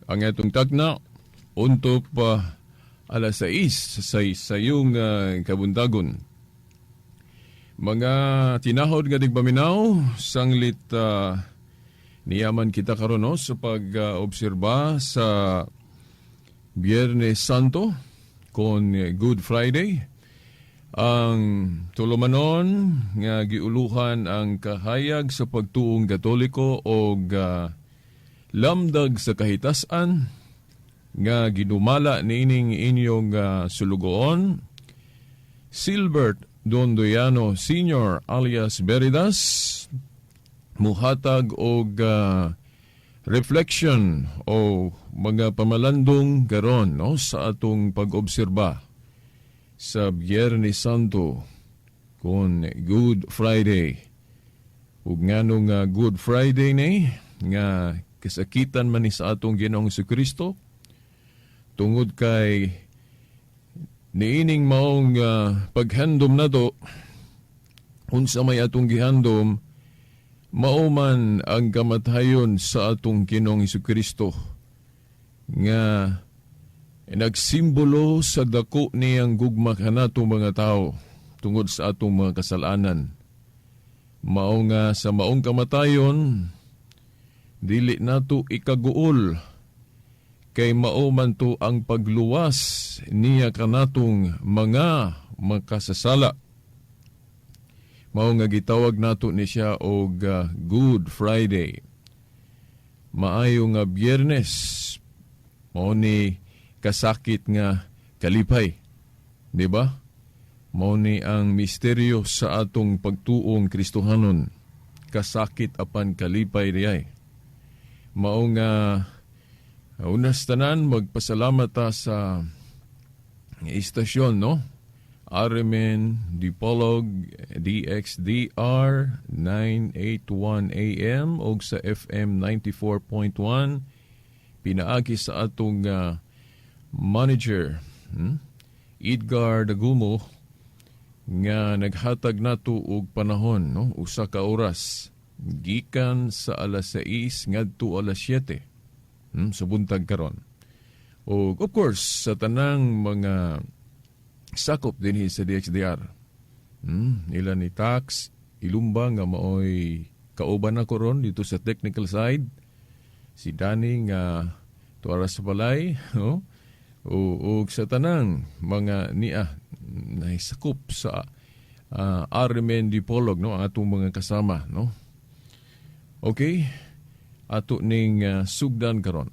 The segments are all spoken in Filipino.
ang atong tagna untop alas 6 sa sayong kabuntagon. Mga tinahod nga tigpaminaw, sanglit niyaman kita karon no, sa pag-obserba sa Biyernes Santo kon Good Friday. Ang tulumanon nga giuluhan ang kahayag sa pagtuong Katoliko o lamdag sa kahitasan nga ginumala niining inyong sulugoon, Silbert Dondoyano Sr. alias Beridas, muhatag og reflection o mga pamalandong karon no, sa atong pag-obserba sa Biyernes Santo kon Good Friday. Ug nganong Good Friday ni nga kasakitan man ni sa atong Ginoong Jesucristo tungod kay niining maong paghandom nato unsa may atong gihandom mao man ang kamatayon sa atong Ginoong Jesucristo nga nagsimbolo sa dako niyang gugma kanatong mga tao tungod sa atong mga kasalanan. Mao nga sa maong kamatayon dili nato ikaguol kay mao man to ang pagluwas niya kanatong mga makasasala. Mao nga gitawag nato ni siya og Good Friday. Maayo nga Biyernes mao ni kasakit nga kalipay, di ba? Mao ni ang misteryo sa atong pagtuong Kristohanon, kasakit apan kalipay riyay. Mao nga unas tanan magpasalamat ta sa istasyon, no? RMN Dipolog DXDR 981 AM o sa FM 94.1 pinaagi sa atong manager Edgar Dagumo nga naghatag nato og panahon no, usa ka oras gikan sa alas 6 ngadto alas 7 sa buntag karon. O of course sa tanang mga sakop dinhi sa DXDR. Nila ni Tax Ilumba nga maoy kauban ako ron dito sa technical side. Si Danny nga tuara sa balay, no? O sa tanang mga naisakop sa RMN Dipolog, no? Ang atong mga kasama, no? Okay, ato ning sugdan karon.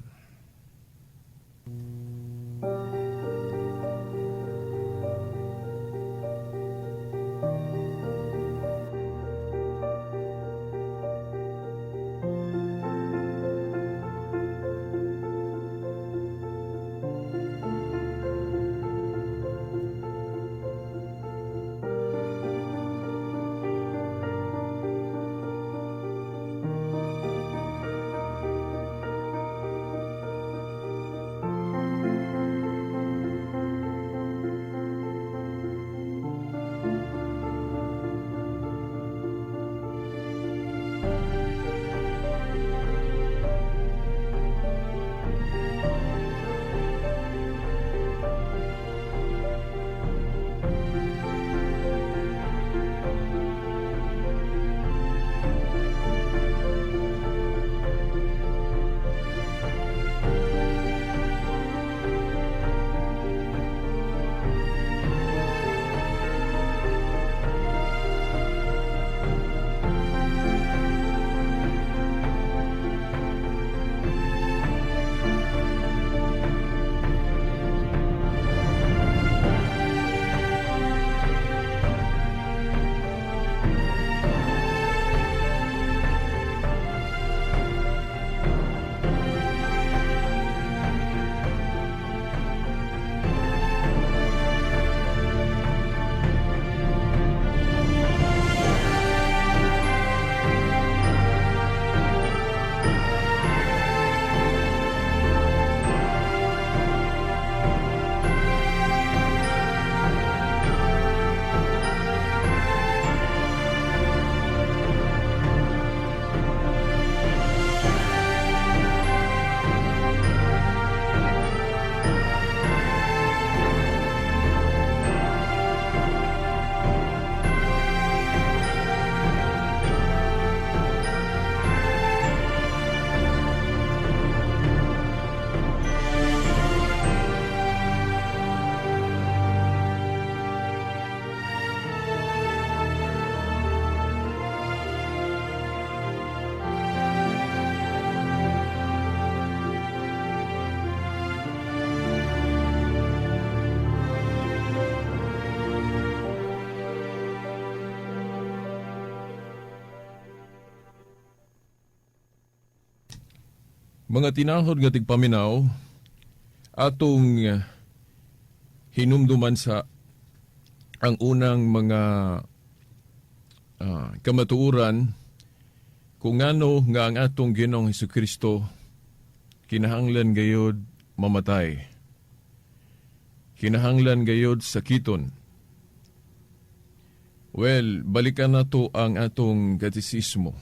Mga tinahod nga tigpaminaw, atong hinumduman sa ang unang mga kamatuuran kung ano nga ang atong Ginoong Hesukristo kinahanglan gayod mamatay. Kinahanglan gayod sakiton. Well, balikan na to ang atong katisismo.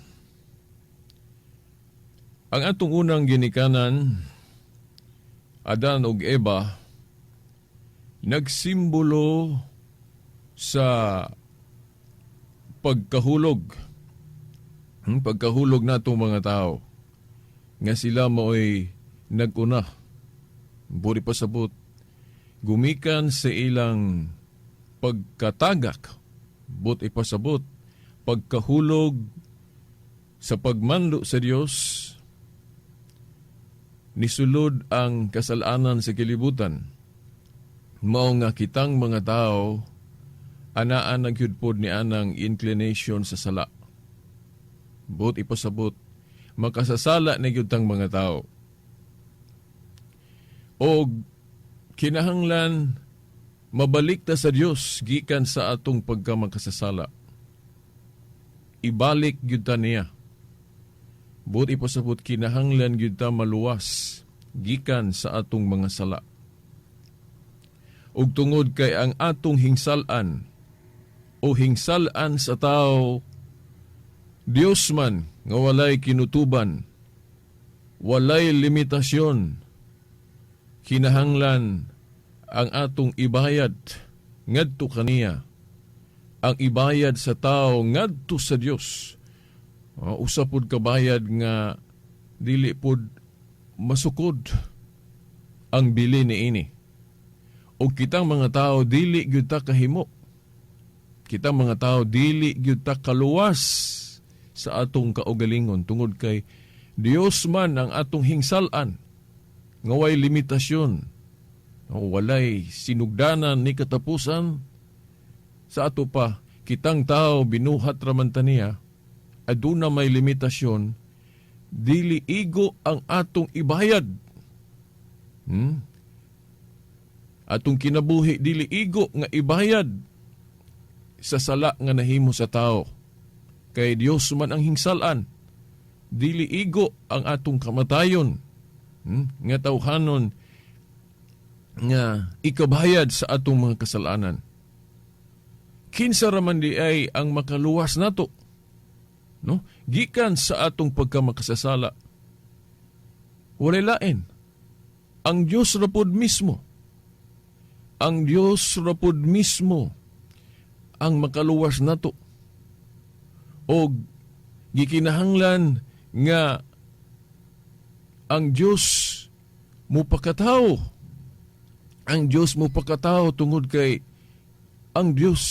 Ang atong unang ginikanan, Adan ug Eva, nagsimbolo sa pagkahulog. Pagkahulog na itong mga tao. Nga sila mo'y nag-una. Buri pasabot. Gumikan sa ilang pagkatagak. But ipasabot. Pagkahulog sa pagmanlo sa Diyos. Nisulod ang kasalanan sa kilibutan. Mao nga kitang mga tao anaan nagyudpod ni anang inclination sa sala. But ipasabot, makasasala na gyudtang mga tao. O kinahanglan mabalik ta sa Dios gikan sa atong pagkamakasasala. Ibalik gyud ta niya. But ipasabot kinahanglan gyud ta maluwas gikan sa atong mga sala. Ug tungod kay ang atong hingsalan o hingsalan sa tao, Dios man nga walay kinutuban, walay limitasyon, kinahanglan ang atong ibayad ngadto kaniya, ang ibayad sa tao ngadto sa Dios. Usa pud kabayad nga dili pud masukod ang bili niini. O kitang mga tao dili gyud ta kahimo. Kitang mga tao dili gyud ta kaluwas sa atong kaugalingon tungod kay Dios man ang atong hingsalan nga way limitasyon. Walay sinugdanan ni katapusan sa ato pa kitang tao binuhat raman ta niya aduna may limitasyon dili igo ang atong ibayad. Atong kinabuhi dili igo nga ibayad sa sala nga nahimo sa tao. Kay Dios man ang hingsalan. Dili igo ang atong kamatayon. Nga tawhanon nga ikabayad sa atong mga kasalanan. Kinsa raman di ay ang makaluwas nato. No? Gikan sa atong pagkamakasasala. Walay lain. Ang Dios rapod mismo. Ang Dios rapod mismo ang makaluwas nato. O gikinahanglan nga ang Dios mo pakataw. Ang Dios mo pakataw tungod kay ang Dios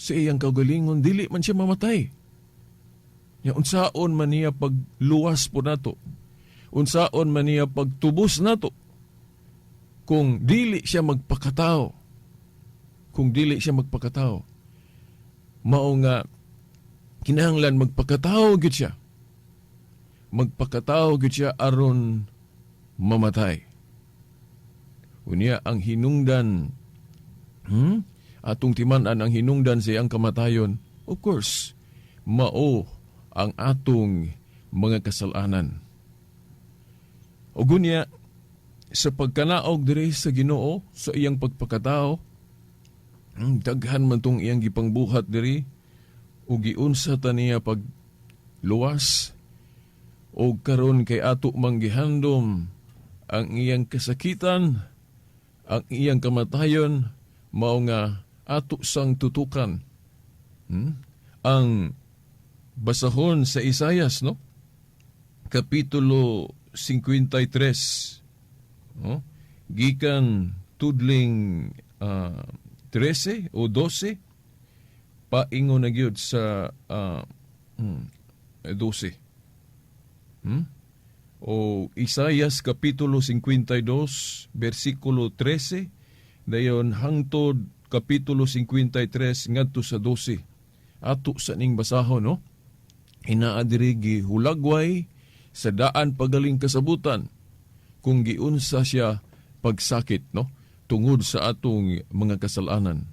sa iyang kaugalingon dili man siya mamatay. Ya unsaon man niya pagluwas po nato. Unsaon man niya pagtubos nato. Kung dili siya magpakataw. Kung dili siya magpakataw. Mao nga kinahanglan magpakataw gid siya. Magpakataw gid siya aron mamatay. Unya ang hinungdan atong timan-an ang hinungdan sa iyang kamatayon, of course, mao ang atong mga kasalanan. O gunya, sa pagkanaog diri sa Ginoo, sa iyang pagpakatao, daghan man tong iyang gipangbuhat diri, o giunsa ta niya pagluwas, o karon kay ato manggihandom ang iyang kasakitan, ang iyang kamatayon, mao nga ato sang tutukan. Ang basahon sa Isayas, no? Kapitulo 53. Gikan tudling 13 o 12 paingon na gyud sa 12. O Isayas Kapitulo 52 versikulo 13 dayon hangtod Kapitulo 53 ngadto sa 12. Ato sa ning basahon, no? Inaadirigi hulagway sa daan pagaling kasabutan. kung giunsa siya pagsakit, no? Tungod sa atong mga kasalanan.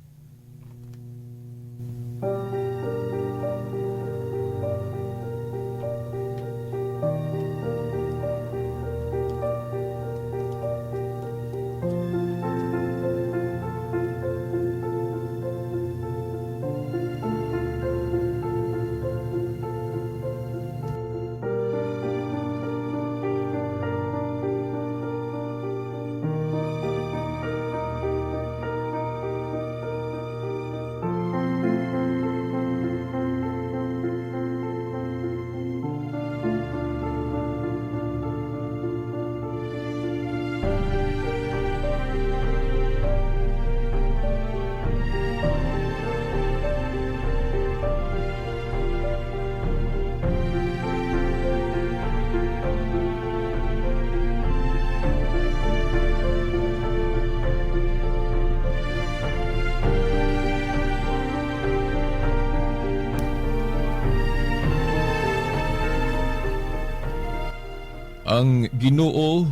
Ang Ginoo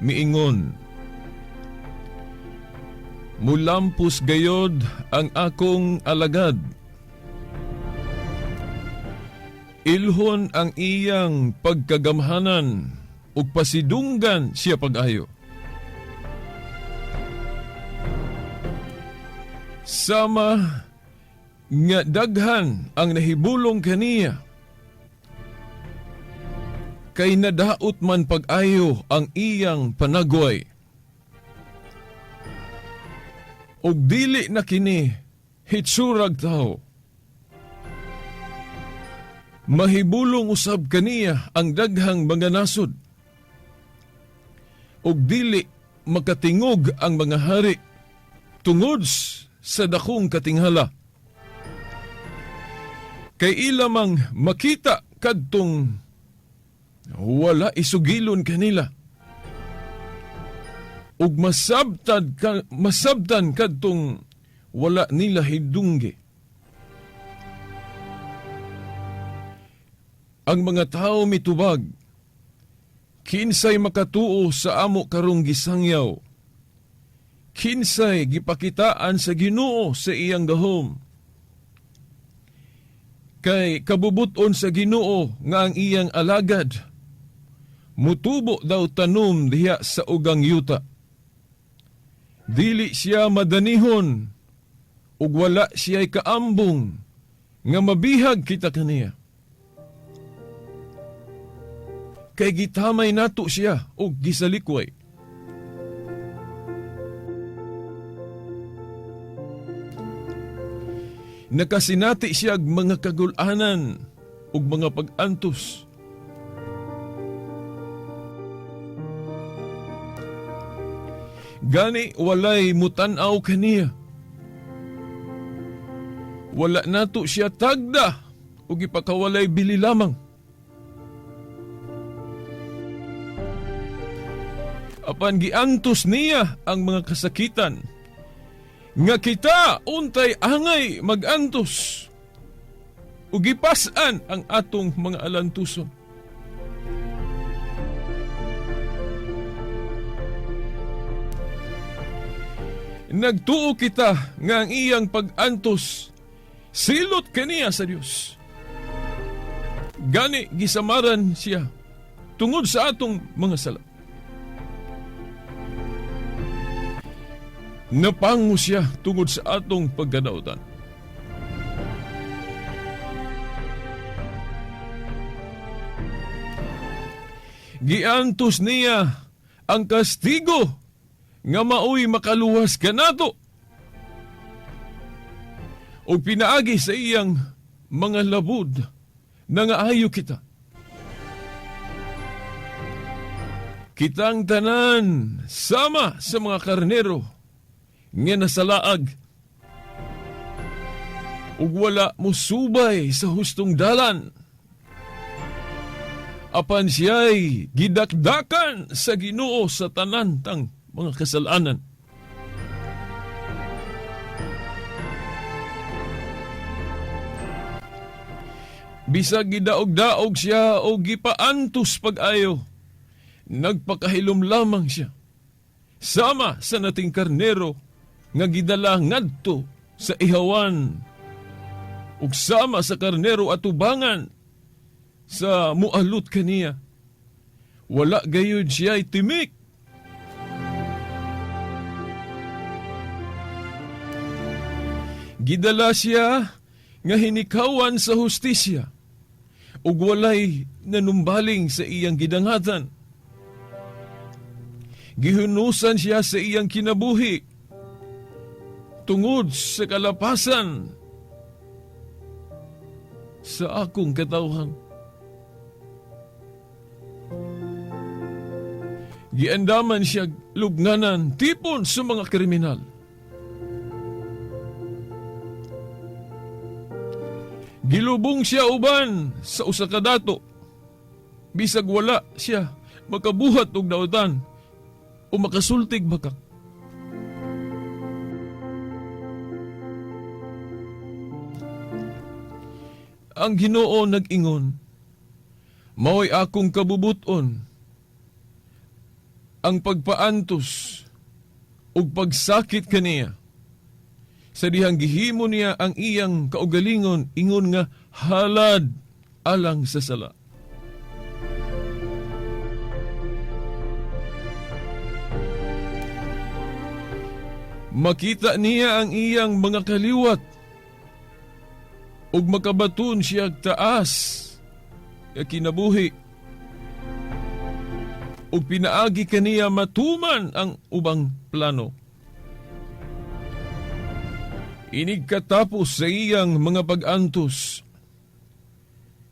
miingon, "Mulampos gayod ang akong alagad. Ilhon ang iyang pagkagamhanan ug pasidunggan siya pag-ayo. Sama nga daghan ang nahibulong kaniya, kay nadaot man pag-ayo ang iyang panagway. Og dili na kini hitsurag tao. Mahibulong usab kaniya ang daghang mga nasod. Og dili makatingog ang mga hari tungod sa dakong katinghala. Kay ilamang makita kadtong wala isugilon kanila. Ug masabtan kadtong wala nila hidunggi. Ang mga tao mitubag, kinsay makatuo sa amo karong gisangyaw. Kinsay gipakitaan sa Ginoo sa iyang gahom. Kay kabubuton sa Ginoo nga ang iyang alagad, mutubo daw tanom diha sa ugang yuta. Dili siya madanihon, ug wala siya'y kaambong, nga mabihag kita kaniya. Kay gitamay nato siya, ug gisalikway. Nakasinati siya mga kagulanan, ug mga pag-antos. Gani walay mutanaw kaniya. Wala nato siya tagda ug ipakawalay bili lamang. Apan giantos niya ang mga kasakitan, nga kita untay angay magantos ug gipas-an ang atong mga alantuson. Nagtuo kita nga ang iyang pag-antos silot kaniya sa Dios. Gani gisamaran siya tungod sa atong mga sala. Napango siya tungod sa atong pagkadautan. Giantos niya ang kastigo nga maoy makaluwas kanato, o pinaagi sa iyang mga labud na nga ayo kita. Kitang tanan sama sa mga karnero nga nasalaag, ug wala musubay sa hustong dalan. Apan siya'y gidakdakan sa Ginoo sa tanan tang mga kasalanan. Bisag gidaog-daog siya o gipaantos pag-ayo, nagpakahilom lamang siya. Sama sa nating karnero nga gidala ngadto sa ihawan ug sama sa karnero at ubangan sa mualot kaniya. Wala gayud siya'y timik. Gidala siya nga hinikawan sa hustisya ug walay nanumbaling sa iyang gidangatan. Gihunusan siya sa iyang kinabuhi tungod sa kalapasan sa akong katawhan. Giandaman siya lubnganan tipon sa mga kriminal. Gilubong siya uban sa usa ka dato. Bisag wala siya makabuhat og dautan o makasultig bakak. Ang Ginoo nag-ingon, mao'y akong kabubuton, ang pagpaantos ug pagsakit kaniya. Sa dihang gihimo niya ang iyang kaugalingon, ingon nga halad alang sa sala. Makita niya ang iyang mga kaliwat ug makabaton siya taas nga kinabuhi ug pinaagi kaniya matuman ang ubang plano. Inig katapos sa iyang mga pag-antos,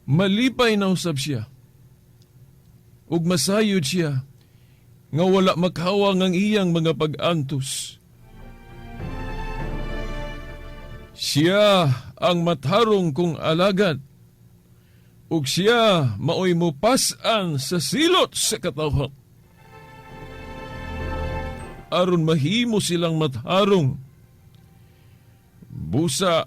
malipay na usab siya ug masayod siya nga wala makhawang ang iyang mga pag-antos. Siya ang matharong kong alagad ug siya maoy mopas-an sa silot sa katawhan. Aron mahimo silang matharong. Busa,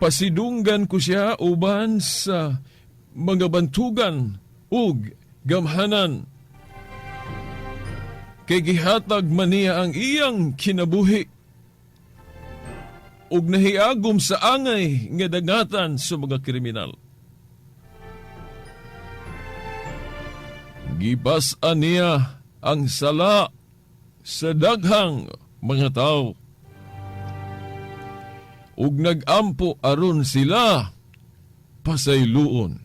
pasidunggan ko siya uban sa mga bantugan ug gamhanan. Kay gihatag man niya ang iyang kinabuhi ug nahiagom sa angay nga dagatan sa mga kriminal. Gibas-an niya ang sala sa daghang mga tao ug nag-ampo aron sila pasayloon.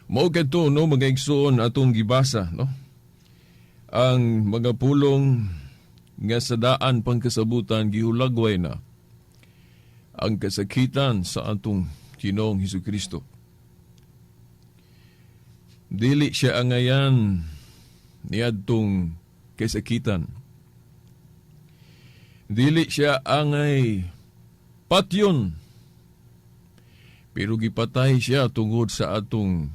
Mao kadto no mga igsoon atong gibasa no. Ang mga pulong nga sa daan pangkasabutan gihulagway na ang kasakitan sa atong Ginoong Hesukristo. Dili siya angayan niadtong kasakitan. Dili siya angay patyon. Pero gipatay siya tungod sa atong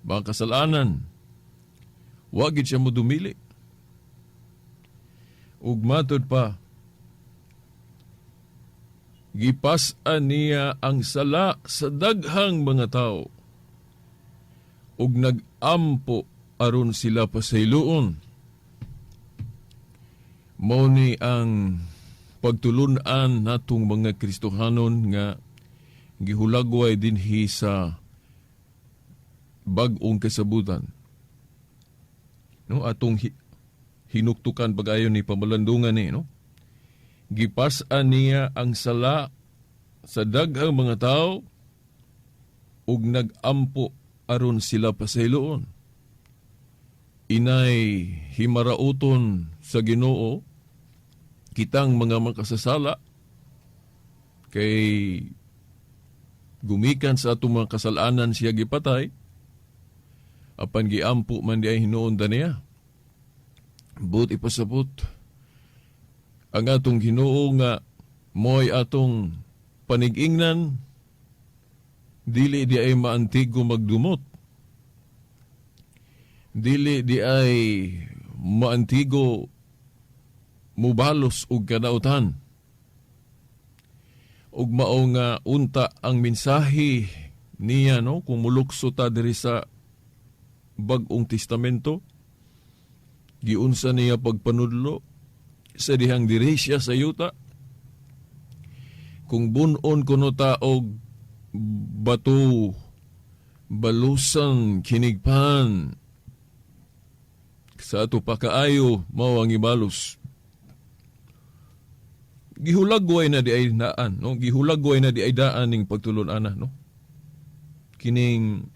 mga kasalanan. Wa gid siya modumili. Ug matod pa, gipas-an niya ang sala sa daghang mga tao ug nag-ampo aron sila pasayloon. Mao ni ang pagtulun-an natong mga Kristohanon nga gihulagway dinhi sa bag-ong kasabutan. No, atong hinuktukan pag-ayon ni pamalandungan ni, no? Gipas-an niya ang sala sa daghang mga tao ug nag-ampo aron sila pasayloon. Inay himarauton sa Ginoo kitang mga makasasala kay gumikan sa atong mga kasalanan siya gipatay apan giampo man di ay hinuon niya. But ipasabot ang atong Ginoo nga mo'y atong panig-ingnan, dili di ay maantigo magdumot. dili di ay maantigo mubalos og kadautan. Ug mao nga unta ang mensahe niya, no, kung mulukso ta diri sa Bag-ong Testamento, giunsa niya pagpanudlo sa dihang diri siya sa yuta. Kung bunon kuno ta og bato, balusan, kinigpan, sa ato pa kaayo, mao ang ibalos. Gihulagway na di ay daan, no? Gihulagway na di ay daan ning pagtulon-ana, no? Kining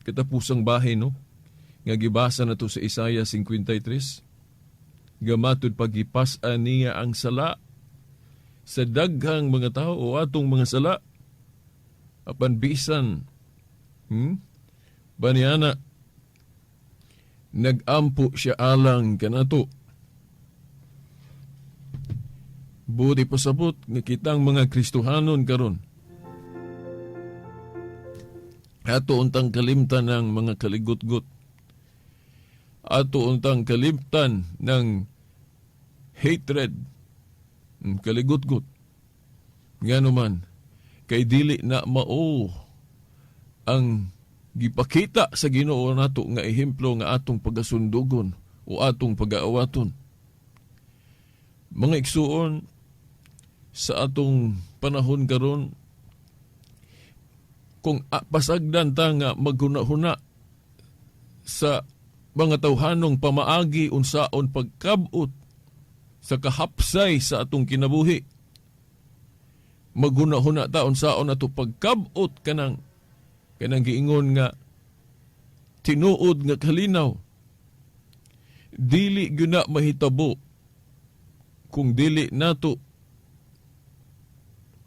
katapusang bahin, no? Nga gibasa na to sa Isaiah 53. Gamatod pagipas-an niya ang sala sa daghang mga tao o atong mga sala. Apan bisan, baniana, nagampo siya alang kanato. Buti pasabot nga kitang mga Kristohanon karon. Ato untang kalimtan ng mga kaligot-got. Ato untang kalimtan ng hatred, kaligot-got. Nga naman, kay dili na mao ang gipakita sa Ginoo nato nga ehemplo nga atong pagasundugon o atong pagaawaton. Mga igsuon, sa atong panahon karon, kung pasagdan ta nga maghuna-huna sa mga tawhanong pamaagi unsaon pagkabot sa kahapsay sa atong kinabuhi, maghuna-huna ta unsaon ato pagkabot kanang giingon nga tinuod nga kalinaw, dili gyud na mahitabo kung dili nato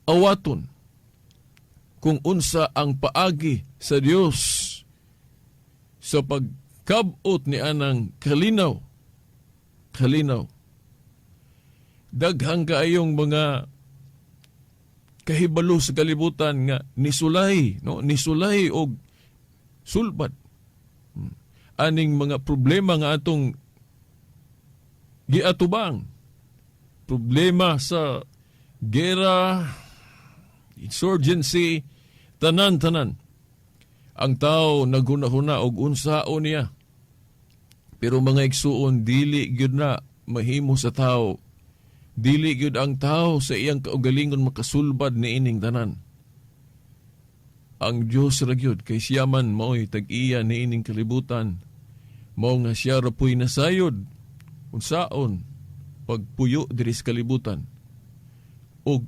awaton kung unsa ang paagi sa Dios sa pagkabot ni anang kalinaw. Daghang kaayong mga kahibalo sa kalibutan nga nisulay, no? Nisulay og sulbad. Aning mga problema nga atong giatubang. Problema sa gera, insurgency, tanan-tanan. Ang tao naghuna-huna og unsaon niya. Pero mga igsuon, dili gyud na mahimo sa tao. Dili gyud ang tao sa iyang kaugalingon makasulbad ni ining tanan. Ang Dios ra gyud kay siya man mao'y tag-iya ni ining kalibutan. Mao nga siya ra puy nasayod unsaon pagpuyo diri sa kalibutan. Og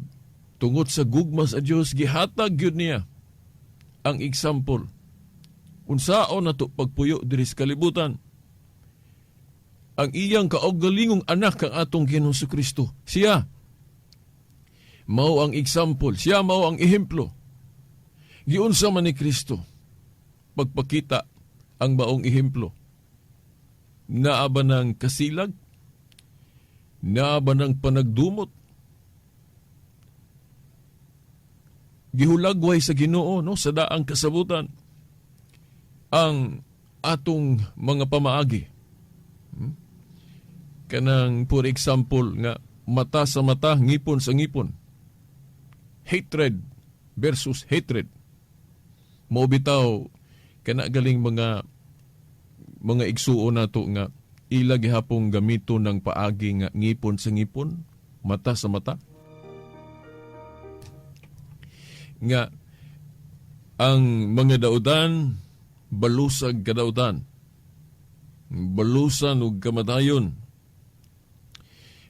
tungod sa gugma sa Dios gihatag gyud niya ang example unsaon nato pagpuyo diri sa kalibutan. Ang iyang kaugalingong anak ang atong Ginoong Kristo. Siya mao ang example, siya mao ang ehemplo. Giunsa man ni Kristo pagpakita ang maong ehemplo. Naa ba ng kasilag? Naa ba ng panagdumot? Gihulagway sa Ginoo, no, sa daang kasabutan ang atong mga pamaagi. Kanang for example nga mata sa mata, ngipon sa ngipon. Hatred versus hatred. Mao bitaw kana galing mga igsuon nato nga ila gihapong gamito ng paagi nga ngipon sa ngipon, mata sa mata. Nga ang mga dautan balusag kadautan, balusan ug kamatayon.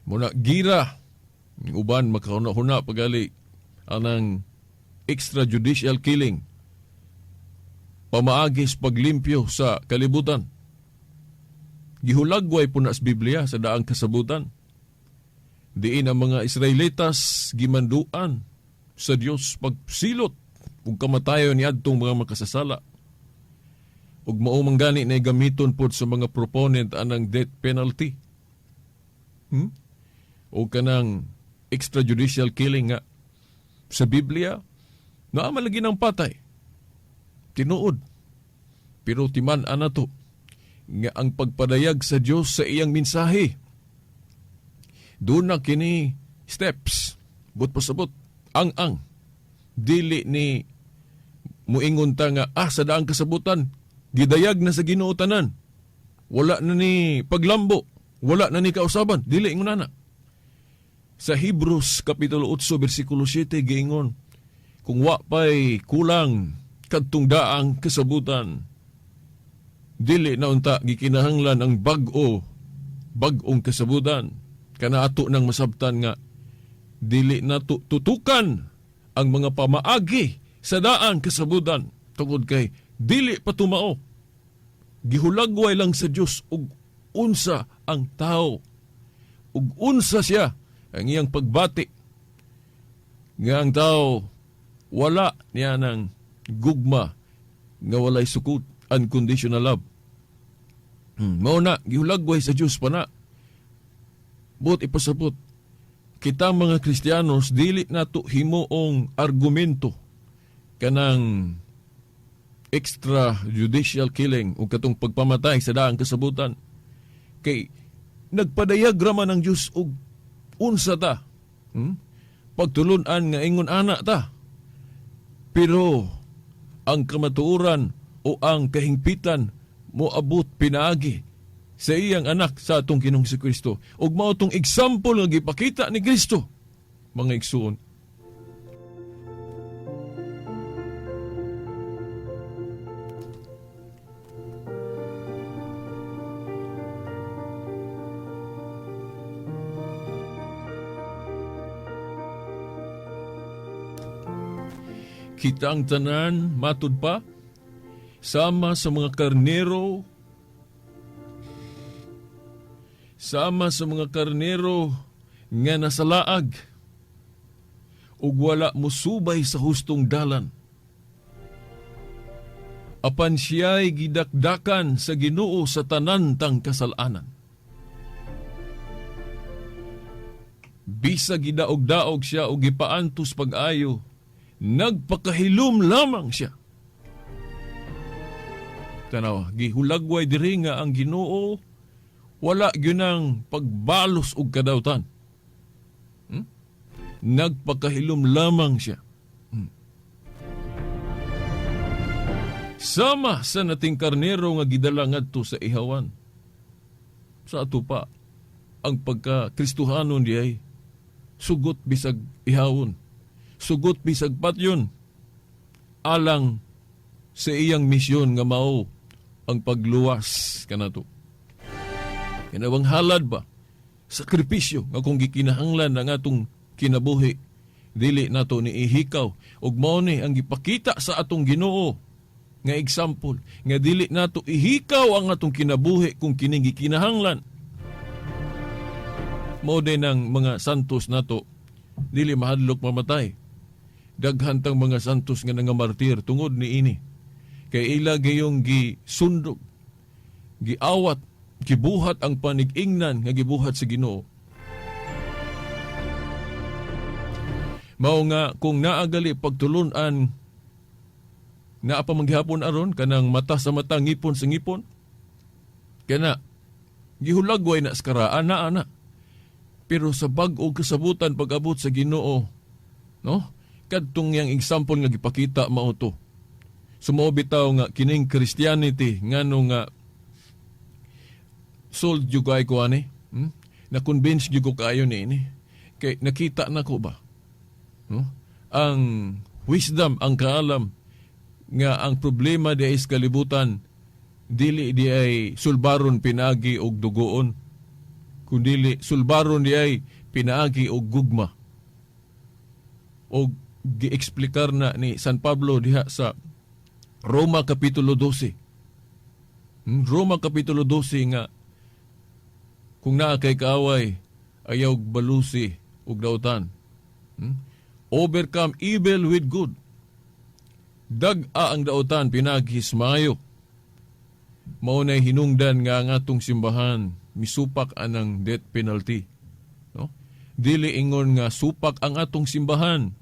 Muna gira uban makahuna-huna pagali anang extrajudicial killing, pamaagis paglimpyo sa kalibutan. Gihulagway po na sa Biblia sa daang kasabutan. Diin ang mga Israelitas gimanduan sa Dios pagsilot ug kamatayon ni adtong mga makasasala. Ug mao man gani na gamiton pod sa mga proponent anang death penalty. O kanang extrajudicial killing nga sa Biblia naa malagi ng patay. Tinuod. Pero timan-an nato nga ang pagpadayag sa Dios sa iyang mensahe. Doon na kini steps, but pasabot, ang dili ni muingon ta nga, sa daang kasabutan, gidayag na sa Ginoo tanan. Wala na ni paglambo, wala na ni kausaban, dili ingon na. Sa Hebrews Kapitulo 8, versikulo 7, giingon, kung wa pa'y kulang kadtong daang kasabutan, dili na unta gikinahanglan ang bagong kasabutan. Kana ato nang masabtan nga, dili na tutukan ang mga pamaagi sa daang kasabutan. Tungod kay, dili patumao. Gihulagway lang sa Dios ug unsa ang tao. Ug unsa siya ang iyang pagbati. Nga ang tao, wala niya ng gugma nga walay sukot, unconditional love. Mao na, gihulagway sa Dios pa na. But ipasabot, kita mga Kristiyanos, dili nato himuong argumento kanang extrajudicial killing o katong pagpamatay sa daang kasabutan. Kay nagpadayag raman ng Diyos og unsa ta. Pagtulunan nga ingon ana ta. Pero ang kamatuoran o ang kahingpitan moabot pinaagi sa iyang anak sa atong Ginoong Jesucristo. Ug mao tong example nga gipakita ni Kristo, mga igsoon. Kitang tanan, matud pa, sama sa mga karnero nga nasalaag ug wala musubay sa hustong dalan. Apan siya'y gidakdakan sa Ginoo sa tanan tang kasalanan. Bisa gidaog-daog siya o gipaantos pag-ayo, nagpakahilom lamang siya. Tanaw, gihulagway diri nga ang Ginoo wala gyunang pagbalos og kadawtan. Nagpakahilom lamang siya. Sama sa nating karnero nga gidala ngadto sa ihawan. Sa ato pa, ang pagka-Kristohanon diay sugot bisag ihawon, sugot bisag patyon, alang sa iyang misyon nga mao ang pagluwas kanato. Kinawang halad ba? Sakripisyo nga kung gikinahanglan ng atong kinabuhi, dili nato ni ihikaw. Ug mao ni ang gipakita sa atong Ginoo nga example, nga dili nato ihikaw ang atong kinabuhi kung kining gikinahanglan. Mao din ang mga santos nato, dili mahadlok mamatay. Daghan tang mga santos nga nangamartir tungod ni ini. Kay ila gayong gisundog, giawat, gibuhat ang panig-ingnan nga gibuhat sa Ginoo. Mao nga kung naagali pagtulunan na pamanghapon aron kanang mata sa mata, ngipon sa ngipon, kana gihulagway na skaraan na ana. Pero sa bag-o kasabutan pag-abot sa Ginoo, no? Kadtong yang example nga gipakita mao to. Sumo bitaw nga kining Christianity ngano nga sold jud kay ko ani, na convince jud ko kayo ni ini. Kay nakita na ko ba, no? Ang wisdom, ang kaalam nga ang problema di ay kalibutan, dili di ay sulbaron pinagi og dugoon, kundili sulbaron di ay pinaagi og gugma. Og gi-eksplikar na ni San Pablo diha sa Roma Kapitulo 12. Roma Kapitulo 12 nga kung naa kay kaaway, ayaw balusi ug dautan. Overcome evil with good. Dag-a ang dautan pinaghismayo. Mao nay hinungdan nga ang atong simbahan misupak anang death penalty. No? Dili ingon nga supak ang atong simbahan.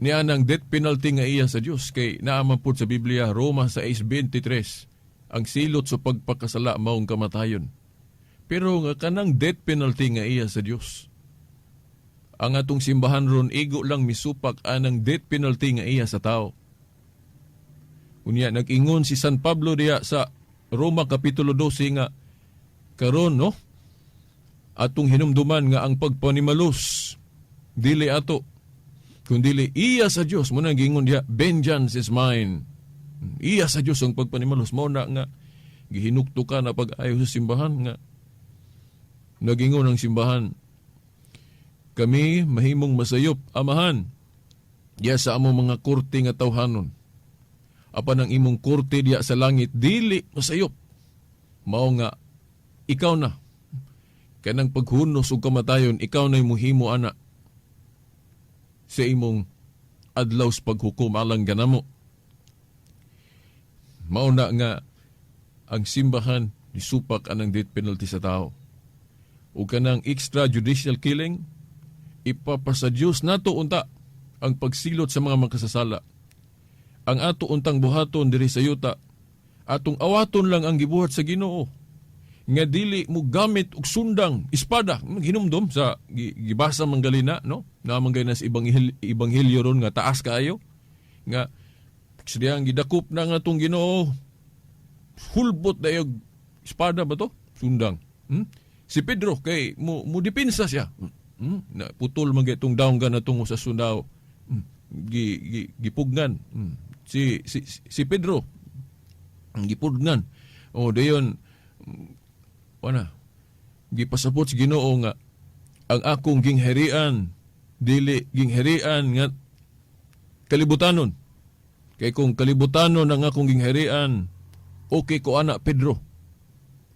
Niya ang death penalty nga iya sa Dios kay naaman pud sa Biblia Roma 6:23. Ang silot sa pagpakasala maong kamatayon. Pero nga kanang death penalty nga iya sa Dios. Ang atong simbahan ron igo lang misupak anang death penalty nga iya sa tao. Unya nag-ingon si San Pablo diya sa Roma Kapitulo 12 nga karon no atong hinumduman nga ang pagpanimalos dili ato kundi iya sa Dios. Mo nang gingon diya, vengeance is mine. Iya sa Dios ang pagpanimalos. Mo na nga gihinukto ka na pag-ayo sa simbahan nga nagingon ang simbahan, kami mahimong masayop, amahan, diya sa among mga korte nga tawhanon. Apan ang imong korte diya sa langit, dili masayop. Mao nga, ikaw na. Kanang paghunos o kamatayon, ikaw na muhimo ana sa imong adlaw sa paghukom alang ganamo. Mao na nga, ang simbahan, nisupak anang death penalty sa tao. O kanang extrajudicial killing, ipapasa Diyos nato unta ang pagsilot sa mga makasasala. Ang ato untang buhaton diri sa yuta, atong awaton lang ang gibuhat sa Ginoo. Nga dili mo gamit og sundang, espada, hinumdom sa gibasa manggalina, no? Namang gay na sa ibanghilyo ron nga taas kaayo. Nga siyang gidakop na nga atong Ginoo. Hulbot na yung espada ba to? Sundang. Si Pedro, kay mo dipinsa siya. Na putol man itong daunggan na tungo sa sundaw. Gipugnan. Si Pedro, gipugnan. O dayon, gipasabot sa Ginoo nga, ang akong gingherian, dili gingherian nga kalibutanon. Kay kung kalibutanon ang akong gingherian, okay ko ana Pedro.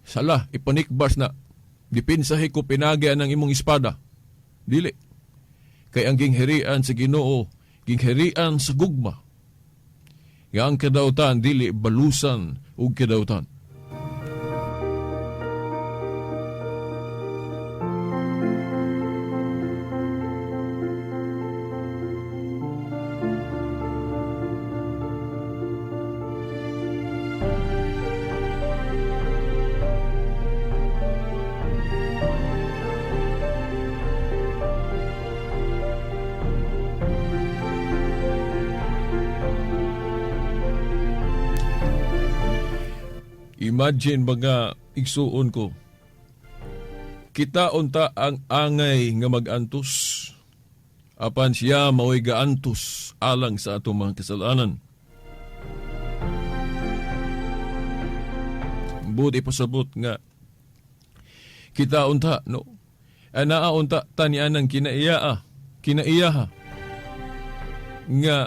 Sala, ipanikbas na. Dipinsahi ko pinagian ng imong espada. Dili. Kay ang gingherian sa Ginoo, gingherian sa gugma. Nga ang kadautan, dili balusan o kadautan. Imagine mga igsuon ko, kita unta ang angay nga mag-antos, apan siya mao'y gaantos alang sa atong mga kasalanan. Buti pasabot nga, kita unta, no? Anaa unta tanian ng kinaiyaha, nga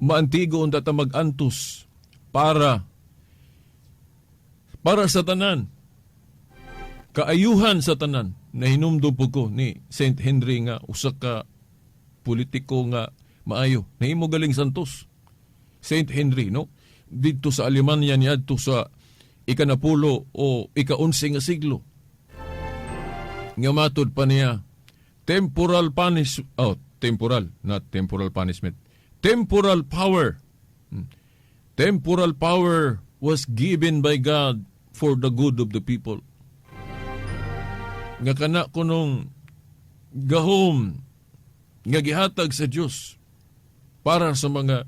maantigo unta ta mag-antos para sa tanan, kaayuhan sa tanan, na hinumdum po ko ni Saint Henry nga usa ka politiko nga maayo, na imo galing santos. Saint Henry, no? Dito sa Alemanya niadto sa ikanapulo o ika-11 nga siglo. Nga matod pa niya, temporal power. Temporal power was given by God for the good of the people. Nga kana kunong gahom nga gihatag sa Dios para sa mga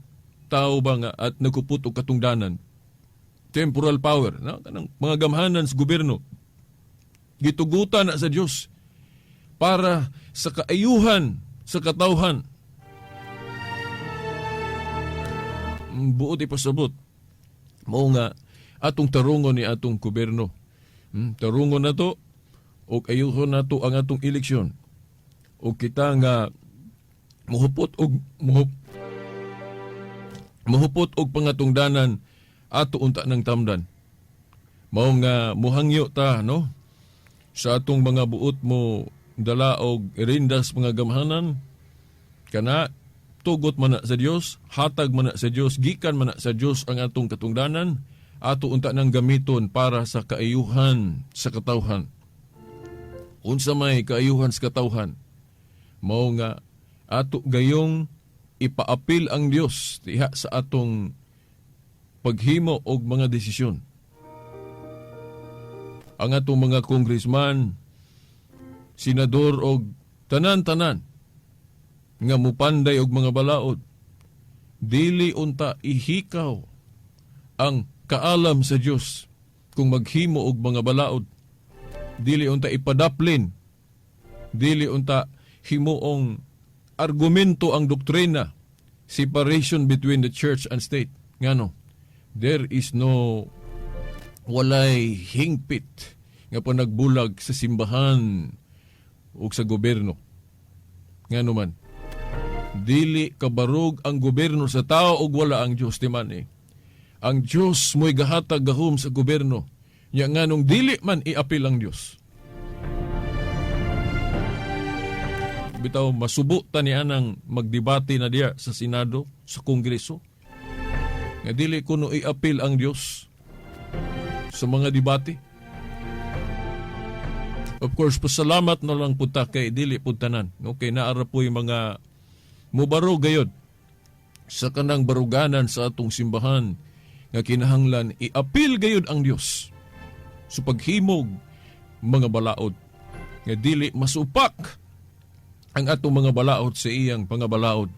tao ba nga at nagkuput og katungdanan. Temporal power, no? Kanang mga gamhanan sa gobyerno gitugutan na sa Dios para sa kaayuhan sa katawhan. Buot ipasabot mao nga atong tarungon ni atong gobyerno. Tarungon na to o ayuhon na to ang atong eleksyon. O kita nga muhupot og pangatungdanan ato unta ng tamdan. Mao nga muhangyo ta, no? Sa atong mga buot mo dala og irindas mga gamhanan kana tugot man na sa Dios, hatag man na sa Dios, gikan man na sa Dios ang atong katungdanan, ato unta nang gamiton para sa kaayuhan sa katawhan. Unsa may kaayuhan sa katawhan? Mao nga ato gayong ipaapil ang Dios diha sa atong paghimo og mga desisyon. ang atong mga congressman, senador og tanan-tanan nga mupanday og mga balaod, dili unta ihikaw ang kaalam sa Dios kung maghimo og mga balaod, dili unta ipadaplin, dili unta himuong argumento ang doktrina, separation between the church and state. Ngano? There is no walay hingpit nga panagbulag sa simbahan o sa gobyerno. Ngano man? Dili kabarog ang gobyerno sa tao ug wala ang Dios timan eh. Ang Dios mo'y gahatag gahom sa gobyerno. Nya nganong dili man iapil ang Dios. Bitaw masubo ta niya nang magdebate na diya sa Senado, sa Kongreso. Nga dili kuno iapil ang Dios sa mga debate. Of course, pasalamat na lang punta kay dili puntanan. Okay, naara po yung mga mubaro gayod sa kanang baruganan sa atong simbahan nga kinahanglan iapil gayod ang Dios sa paghimog mga balaod nga dili masupak ang atong mga balaod sa iyang pangabalaod.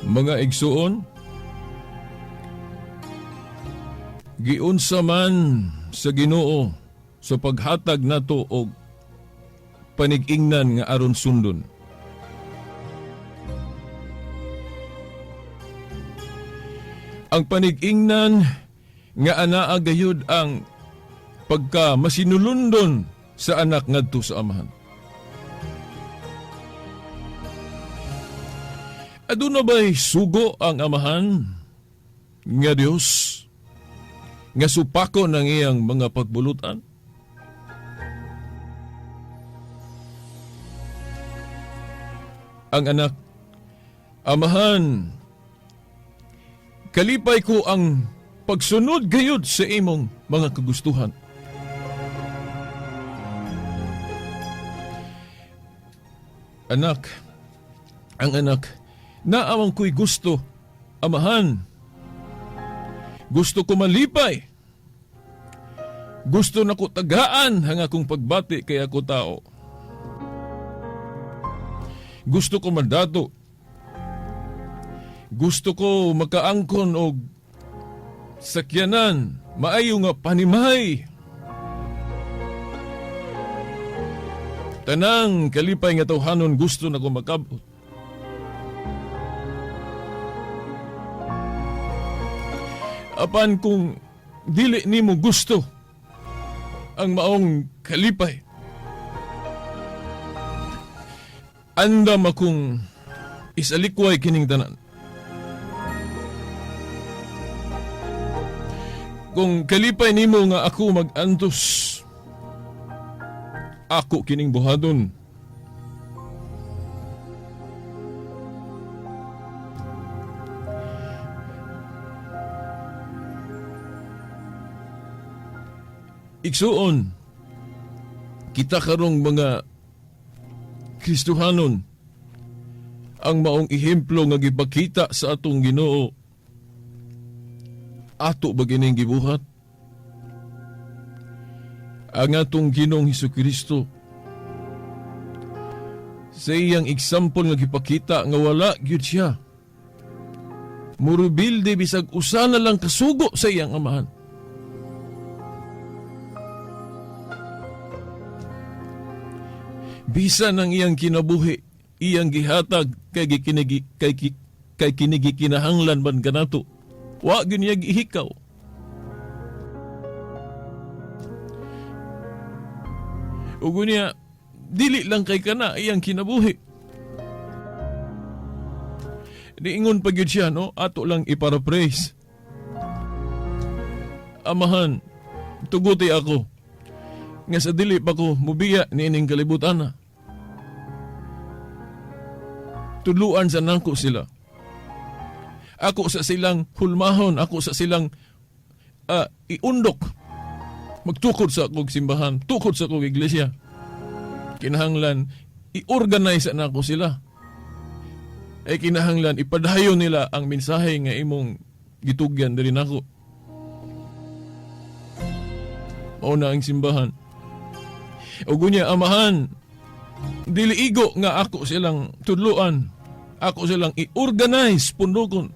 Mga igsuon, giunsa man sa Ginoo sa paghatag nato og panig-ingnan nga aron sundon. Ang panig-ingnan nga anaa gayud ang pagka masinulundon sa anak ngadto sa amahan. Aduna ba'y sugo ang amahan nga Dios nga supako ng iyang mga pagbulutan? Ang anak, amahan, kalipay ko ang pagsunod gayud sa imong mga kagustuhan. Anak, ang anak, naamang ko'y gusto, amahan. Gusto ko malipay. Gusto na ko tagaan hang akong pagbati kay ako tao. Gusto ko mandato. Gusto ko makaangkon og sakyanan, maayo nga panimay. Tanang kalipay nga tawhanon gusto na ko makabot. Apan kung dili nimo gusto ang maong kalipay, andam akong isalikway kining tanan. Kung kalipay nimo nga ako mag-antos, ako kining buhaton. Igsuon, kita karong mga Kristohanon ang maong ihemplo nga gipakita sa atong Ginoo. Ato ba gining gibuhat? Ang atong Ginoong Hesukristo sa iyang example nga gipakita nga wala gyud siya murubilde bisag usa na lang kasugo sa iyang amahan. Bisan ang iyang kinabuhi, iyang gihatag kay kinigi kinahanglan man kanato. Wa gyud niya gihikaw. Ug niya dili lang kay kana iyang kinabuhi. Diingon pa gyud siya, no? Ato lang iparaphrase. Amahan, tuguti ako nga sa dili pa ko mubiya niining kalibutan na. Tuluan sa nangko sila. Ako sa silang hulmahon, ako sa silang iundok. Magtukod sa akong simbahan, tukod sa akong iglesia. Kinahanglan, i-organize na ako sila. Ay kinahanglan, ipadayon nila ang mensahe nga imong gitugyan diri nako. Mao na ang simbahan. O gunya, amahan, dili igo nga ako silang tudluan. Ako silang i-organize, pundukon.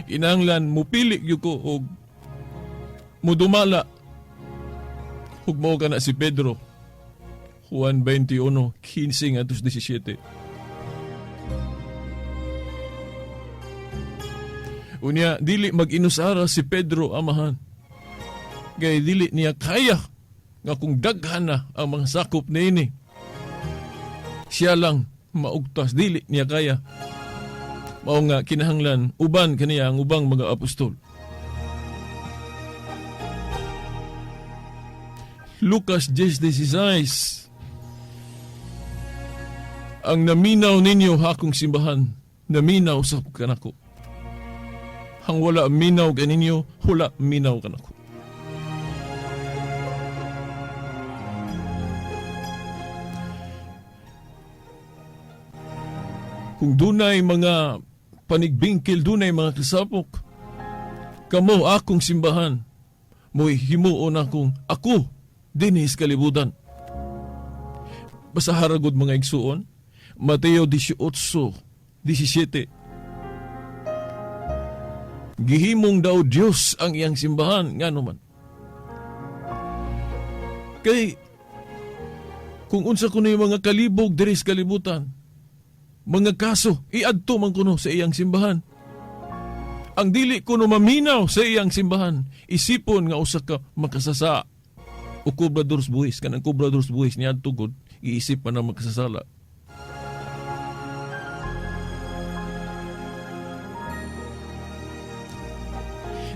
Kinahanglan, mupili gyud ko og mudumala. Ug mao kana si Pedro. Juan 21:15 at 17. Unya, dili mag-inusara si Pedro, amahan. Kay dili niya kaya nga kung daghan na ang mga sakop na ini. Siya lang maugtas, dili niya kaya. Mao nga kinahanglan, uban kaniya ang ubang mga apostol. Lucas 10:16. Ang naminaw ninyo hakong simbahan, naminaw sa kanako. Hang wala minaw ganinyo, wala minaw kanako. Kung dunay mga panigbingkil, dunay mga kasapok, kamo akong simbahan, mo'y himuon ako, dinis kalibutan. Basta haragod mga igsuon, Mateo 18:17. Gihimong daw Diyos ang iyang simbahan, nga naman. Kay, kung unsa kuno yung mga kalibog diris kalibutan, mga kaso, iadto man kuno sa iyang simbahan. Ang dili kuno maminaw sa iyang simbahan, isipon nga usa ka makasasa o kubradors buhis. Kanang kubradors buhis niya tugod, iisip pa na makasasala.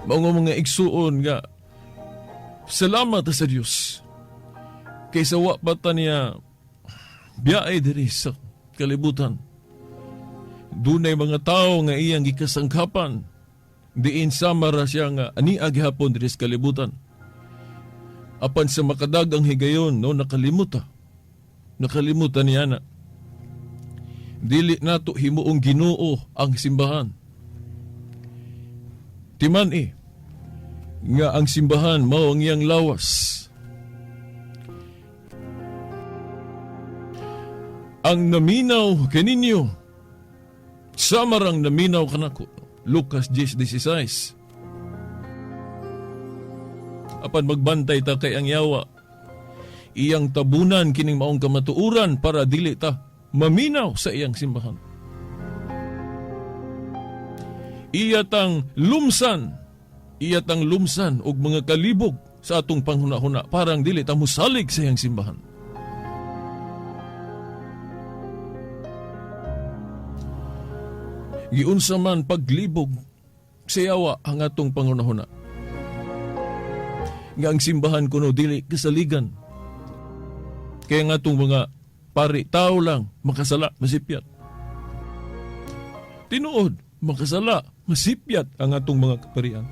Mga igsuon nga, salamat sa Diyos. Kaysa wa pa niya biyay diri sa kalibutan. Dunay mga tao nga iyang gikasangkapan, diin samara siya nga aniag hapon diri sa kalibutan. Apan sa makadagang higayon, no, nakalimutan niya na. Dili nato himuong Ginoo ang simbahan. Timan nga ang simbahan mao ang iyang lawas. Ang naminaw kaninyo, samarang naminaw kanako. Lucas 10:16. Apan magbantay ta kay ang yawa. iyang tabunan kining maong kamatuuran para dili ta maminaw sa iyang simbahan. Iyatang lumsan og mga kalibog sa atong panghuna-huna parang dili ta musalig sa iyang simbahan. Giunsa man paglibog sa yawa ang atong panghuna-huna. Nga ang simbahan kuno dili kasaligan. Kaya nga itong mga pari, tao lang, makasala, masipyat. Tinuod, makasala, masipyat ang atong mga kaparian.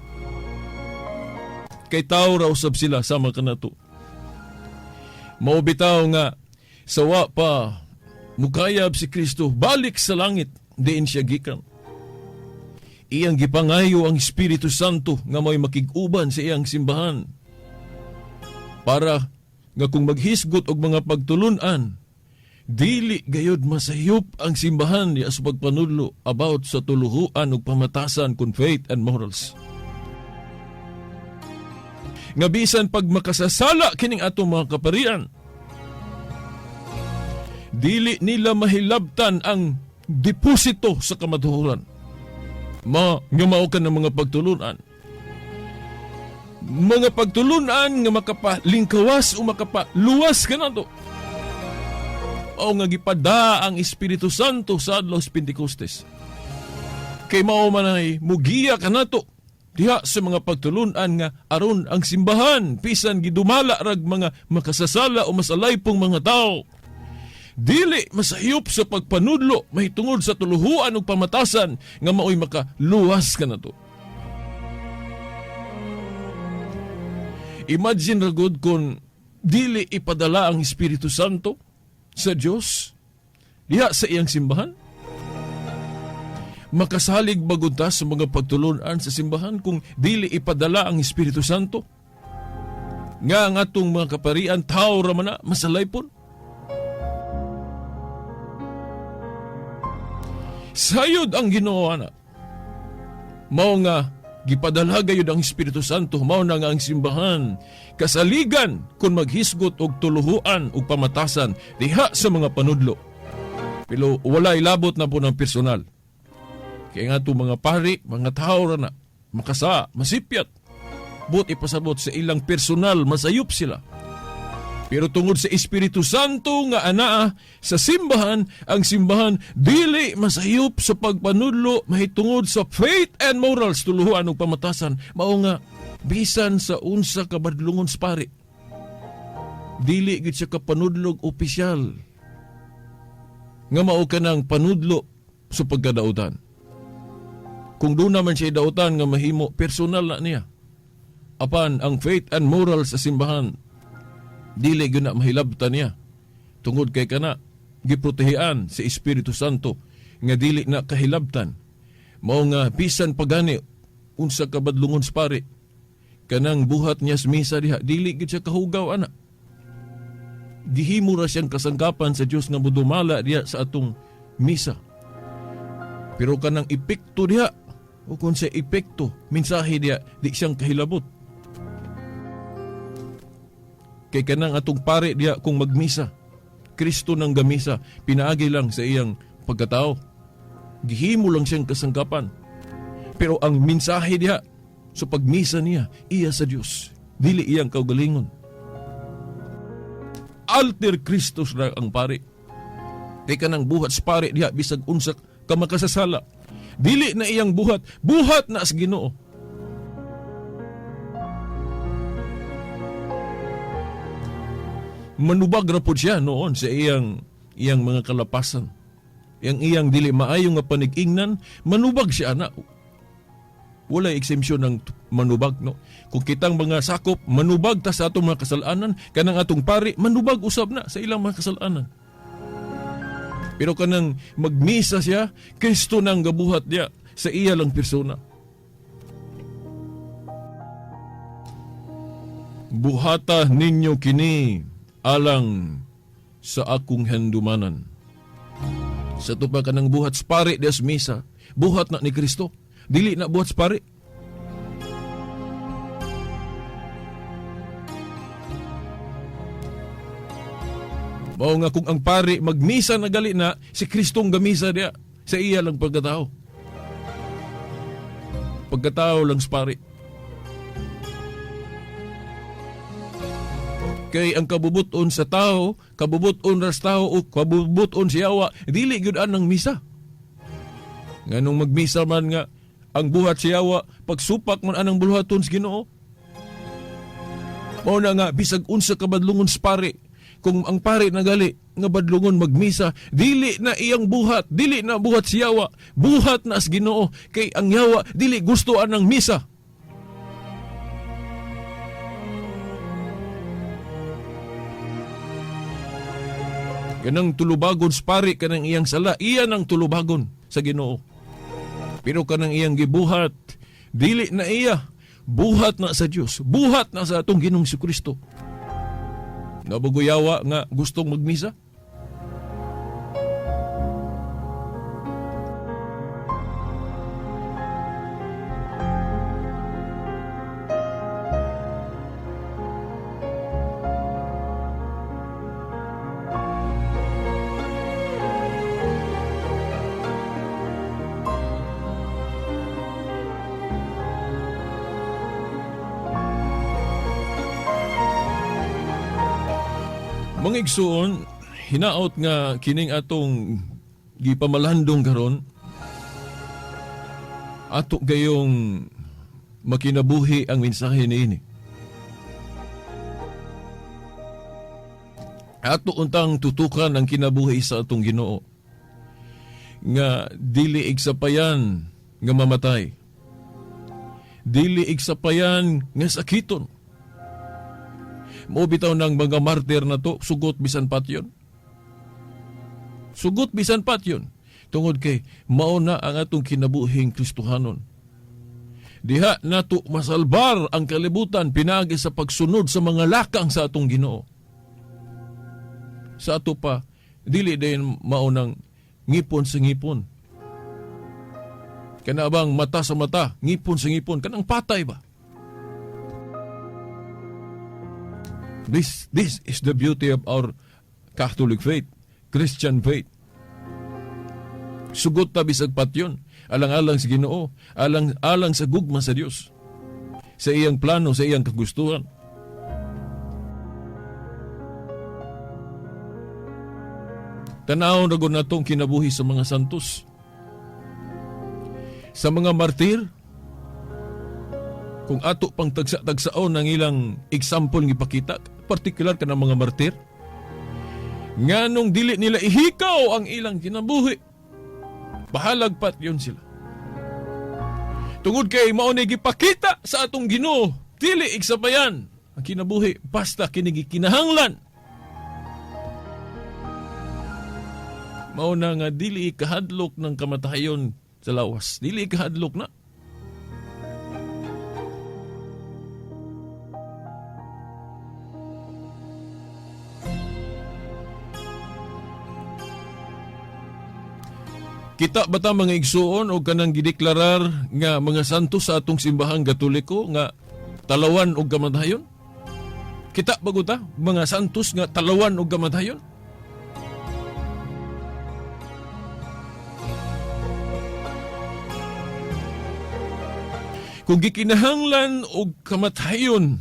Kay tao raw usab sila sama ka na to. Maubitaw nga, sawa pa, mukayab si Kristo, balik sa langit, diin siya gikan. Iyang gipangayo ang Espiritu Santo nga may makig-uban sa iyang simbahan. Para nga kung maghisgot og mga pagtulunan, dili gayud masayop ang simbahan niya sa pagpanudlo about sa tuluhuan ug pamatasan kun faith and morals. Nga bisan pag makasasala kining atong mga kaparian, dili nila mahilabtan ang deposito sa kamatuhuran. Nga mao ka ng mga pagtulunan. Mga pagtulunan nga makapalingkawas o makapaluwas ka na to. O nga gipada ang Espiritu Santo sa adlaw sa Pentecostes. Kay mao man ay mugiya ka na to diha sa mga pagtulunan nga aron ang simbahan bisan gidumala rag mga makasasala o masalaypong mga tao. Dili masayop sa pagpanudlo mahitungod sa tuluhuan ug pamatasan nga maoy makaluwas ka na to. Imagine ra gud kung dili ipadala ang Espiritu Santo sa Dios diha sa iyang simbahan. Makasalig bagud ta sa mga pagtulunan sa simbahan kung dili ipadala ang Espiritu Santo. Nga ang atong mga kaparian tao ra man na masalaypon. Sayod ang Ginoo na. Mao nga gipadala gayud ang Espiritu Santo, mao na nga ang simbahan kasaligan kung maghisgot og tuluhuan ug pamatasan diha sa mga panudlo. Pero wala ilabot na po ng personal. Kaya nga itong mga pari, mga tao ra na, makasa, masipyat. But ipasabot sa ilang personal, masayop sila. Pero tungod sa Espiritu Santo nga anaa sa simbahan, ang simbahan dili masayop sa pagpanudlo mahitungod sa faith and morals tuluhuan ug pamatasan. Mao nga bisan sa unsa ka badlungon sa pari. Dili gid siya kapanudlog opisyal. Nga mao kanang panudlo sa pagkadautan. Kung doon naman siya dautan nga mahimo personal na niya. Apan ang faith and morals sa simbahan dili gyud na mahilabtan niya tungod kay kana giprotehian sa Espiritu Santo nga dili na kahilabtan. Mao nga bisan pagani unsa ka badlungon sa pari kanang buhat niya sa misa diha dili gyud siya kahugaw ana. Gihimo ra siyang kasangkapan sa Dios nga modumala diha sa atong misa. Pero kanang epekto diha o kung sa epekto mensahe diha di siyang kahilabot. Kay kanang atong pare diya kung magmisa, Kristo nang gamisa, pinaagi lang sa iyang pagkatao. Gihimo lang siyang kasangkapan. Pero ang mensahe diya sa pagmisa niya, iya sa Dios, dili iyang kaugalingon. Alter Christus na ang pare. Kay kanang buhat sa pare diya bisag unsak ka makasasala. Dili na iyang buhat, buhat na sa Ginoo. Manubag na po siya noon sa iyang mga kalapasan. Iyang dili maayo nga panig-ingnan, manubag siya na. Wala exemption ng manubag, no? Kung kitang mga sakop, manubag ta sa atong mga kasalanan, kanang atong pari, manubag usab na sa ilang mga kasalanan. Pero kanang magmisa siya, Kristo nang gabuhat niya sa iya lang persona. Buhata ninyo kini alang sa akong handumanan. Sa tupa ka ng buhat sa pare des misa, buhat na ni Kristo. Dili na buhat sa pare. Mao nga kung ang pari magmisa na gali na, si Kristong gamisa diya sa iya lang pagkatao. Pagkatao lang sa pari. Kay ang kabubuton sa tao, kabubuton ras tao o kabubuton si Yawa, dili gyud anang misa. Nganong magmisa man nga ang buhat si Yawa, pagsupak man anang buluhaton sa Ginoo. Mao na nga bisag unsa ka badlungon sa pari, kung ang pari nagali nga badlungon magmisa, dili na iyang buhat, dili na buhat si Yawa, buhat na sa Ginoo, kay ang Yawa dili gusto anang misa. Kanang tulubagon sa pari, kanang iyang sala, iyan ang tulubagon sa Ginoo. Pero kanang iyang gibuhat, dili na iya, buhat na sa Dios, buhat na sa atong Ginoong Jesucristo. Nabaguyawa nga gustong magmisa. Mga igsuon, hinaot nga kining atong gipamalandong karon, ato gayong makinabuhi ang mensahe niini. Ato untang tutukan ang kinabuhi sa atong Ginoo nga dili igsapayan nga mamatay, dili igsapayan nga sakiton. Mao bitaw ng mga martir na to, sugot bisan patyon. Sugot bisan patyon. Tungod kay mao na ang atong kinabuhing Kristohanon. Diha nato masalbar ang kalibutan pinagi sa pagsunod sa mga lakang sa atong Ginoo. Sa ato pa, dili dayon mao nang ngipon sa ngipon. Kanabang mata sa mata, ngipon sa ngipon, kanang patay ba? This is the beauty of our Catholic faith, Christian faith. Sugot ta bisag patyon, alang-alang sa Ginoo, alang sa gugma sa Dios, sa iyang plano, sa iyang kagustuhan. Tanaw na na itong kinabuhi sa mga santos, sa mga martir. Kung ato pang tagsa-tagsaon ng ilang example ng ipakita, partikular ka ng mga martir, nga nung dili nila ihikaw ang ilang kinabuhi, bahalagpat yun sila. Tungod kay mao na gipakita sa atong Ginoo, dili igsabayan ang kinabuhi, basta kinigikinahanglan. Mao na nga dili ikahadlok ng kamatayon sa lawas, dili ikahadlok na. Kita bata mga igsuon o kanang gideklarar nga mga santos sa atong simbahang Katoliko nga talawan og kamatayon? Kita ba ta mga santos nga talawan og kamatayon? Kung gikinahanglan og kamatayon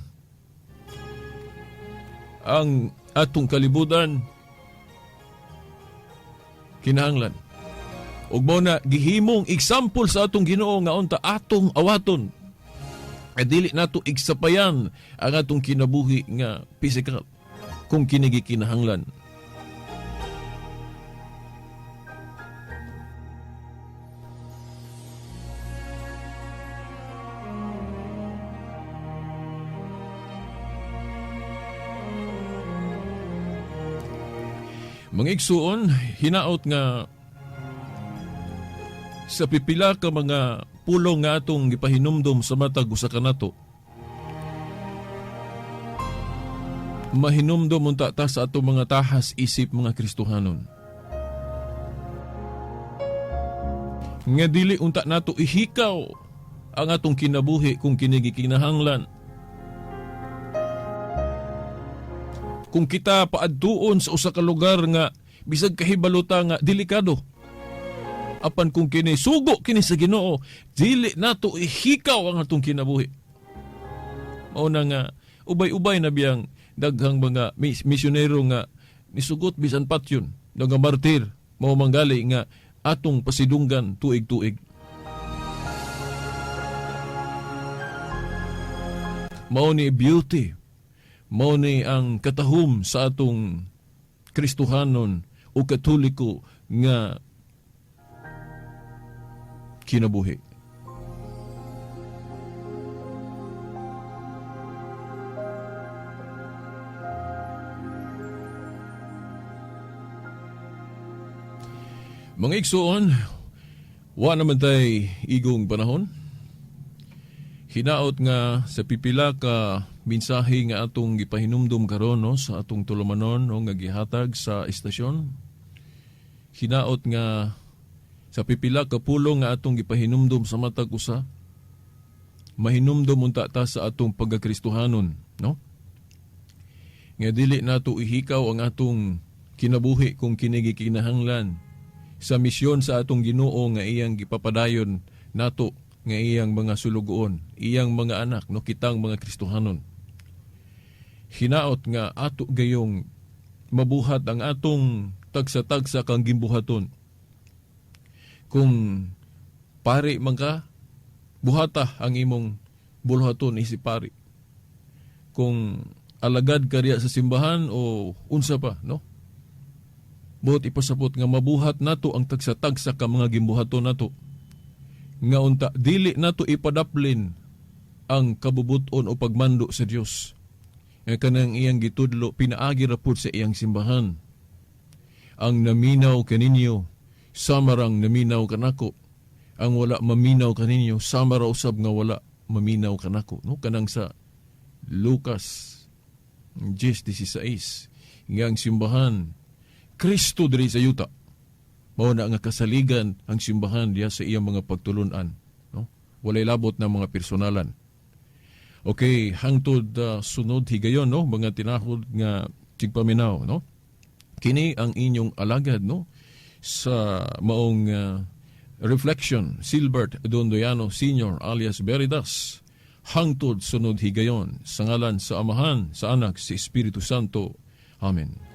ang atong kalibutan, kinahanglan ug mao na gihimong example sa atong Ginoo nga unta atong awaton. Dili nato igsapayan ang atong kinabuhi nga physical kung kini gikinahanglan. Mga igsuon, hinaot nga sa pipila ka mga pulong nga atong gipahinumdum sa matag usa ka nato, mahinumdum unta ta sa atong mga tahas isip mga Kristohanon. Nga dili unta nato ihikaw ang atong kinabuhi kung kini gikinahanglan. kung kita paadtuon sa usa ka lugar nga bisag kahibalota nga delikado, apan kung kini sugo kini sa Ginoo, dili nato ihikaw ang atong kinabuhi. Mao na nga ubay-ubay na biyang daghang mga misyonero nga nisugot bisan patyon, nga martir, mao manggali nga atong pasidunggan tuig-tuig. Mao ni beauty, mao ni ang katahom sa atong Kristohanon o Katoliko nga kinabuhi. Mga igsoon, wa naman tay igong panahon. Hinaot nga sa pipila ka mensahe nga atong gipahinumdum karon no, sa atong tulumanon no, nga gihatag sa istasyon. Hinaot nga sa pipila ka pulong nga atong gipahinumdum sa matag usa, mahinumdum unta ta sa atong pagkakristohanon, no? Nga dili nato ihikaw ang atong kinabuhi kung kini gikinahanglan sa misyon sa atong Ginoo nga iyang gipapadayon nato nga iyang mga sulugoon, iyang mga anak, no, kitang mga Kristohanon. Hinaot nga ato gayong mabuhat ang atong tagsa-tagsa kang gimbuhaton. Kung pari man ka, buhata ang imong buluhaton isip pari. Kung alagad ka riya sa simbahan o unsa pa, no? Buot ipasabot nga mabuhat nato ang tagsa-tagsa ka mga gimbuhaton nato. Nga unta, dili nato ipadaplin ang kabubuton o pagmando sa Dios. Nga kanang iyang gitudlo, pinaagi rapod sa iyang simbahan. Ang naminaw kaninyo, samarang naminaw kanako. Ang wala maminaw kaninyo, samara usab nga wala maminaw kanako. No? Kanang sa Lucas 10:16, nga ang simbahan, Kristo diri sa yuta. Mao na nga kasaligan ang simbahan diya sa iyang mga pagtulunan, no? Walay labot na mga personalan. Okay, hangtod sunod higayon, no, mga tinahod nga tigpaminaw, no? Kini ang inyong alagad, no, sa maong Reflection, Silbert Dondoyano Sr. alias Veritas. Hangtod sunod higayon, sa ngalan sa Amahan, sa Anak, sa Espiritu Santo. Amen.